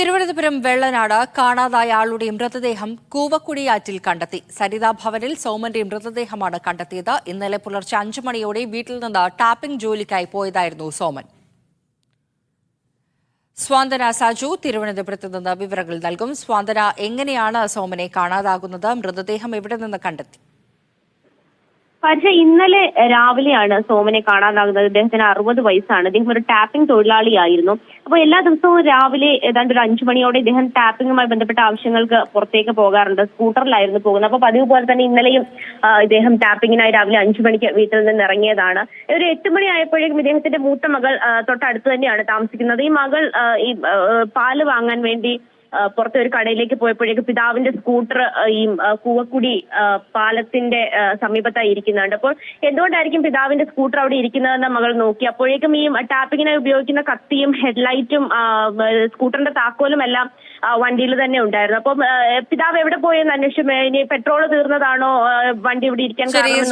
തിരുവനന്തപുരം വെള്ളനാട് കാണാതായ ആളുടെ മൃതദേഹം കൂവക്കുടിയാറ്റിൽ കണ്ടെത്തി. സരിതാ ഭവനിൽ സോമന്റെ മൃതദേഹമാണ് കണ്ടെത്തിയത്. ഇന്നലെ പുലർച്ചെ 5 മണിയോടെ വീട്ടിൽ നിന്ന് ടാപ്പിംഗ് ജോലിക്കായി പോയതായിരുന്നു സോമൻ. സ്വാന്തന സാജു തിരുവനന്തപുരത്ത് നിന്ന് വിവരങ്ങൾ നൽകും. സ്വാന്തന, എങ്ങനെയാണ് സോമനെ കാണാതാകുന്നത്? മൃതദേഹം എവിടെ നിന്ന് കണ്ടെത്തി? പക്ഷേ ഇന്നലെ രാവിലെയാണ് സോമനെ കാണാതാകുന്നത്. ഇദ്ദേഹത്തിന് 60 വയസ്സാണ്. ഇദ്ദേഹം ഒരു ടാപ്പിംഗ് തൊഴിലാളിയായിരുന്നു. അപ്പോൾ എല്ലാ ദിവസവും രാവിലെ ഏതാണ്ട് ഒരു 5 മണിയോടെ ഇദ്ദേഹം ടാപ്പിംഗുമായി ബന്ധപ്പെട്ട ആവശ്യങ്ങൾക്ക് പുറത്തേക്ക് പോകാറുണ്ട്. സ്കൂട്ടറിലായിരുന്നു പോകുന്നത്. അപ്പോൾ പതിവ് പോലെ തന്നെ ഇന്നലെയും ഇദ്ദേഹം ടാപ്പിങ്ങിനായി രാവിലെ 5 മണിക്ക് വീട്ടിൽ നിന്ന് ഇറങ്ങിയതാണ്. ഒരു 8 മണി ആയപ്പോഴേക്കും ഇദ്ദേഹത്തിന്റെ മൂത്ത മകൾ തൊട്ടടുത്ത് തന്നെയാണ് താമസിക്കുന്നത്. ഈ മകൾ പാല് വാങ്ങാൻ വേണ്ടി പുറത്തെ ഒരു കടയിലേക്ക് പോയപ്പോഴേക്ക് പിതാവിന്റെ സ്കൂട്ടർ ഈ കൂവക്കുടി പാലത്തിന്റെ സമീപത്തായി ഇരിക്കുന്നുണ്ട്. അപ്പോൾ എന്തുകൊണ്ടായിരിക്കും പിതാവിന്റെ സ്കൂട്ടർ അവിടെ ഇരിക്കുന്നതെന്ന് മകൾ നോക്കി. അപ്പോഴേക്കും ഈ ടാപ്പിങ്ങിനായി ഉപയോഗിക്കുന്ന കത്തിയും ഹെഡ്ലൈറ്റും സ്കൂട്ടറിന്റെ താക്കോലും എല്ലാം വണ്ടിയിൽ തന്നെ ഉണ്ടായിരുന്നു. അപ്പം പിതാവ് എവിടെ പോയെന്ന് അന്വേഷിച്ചു. ഇനി പെട്രോൾ തീർന്നതാണോ വണ്ടി ഇവിടെ ഇരിക്കാൻ കാരണം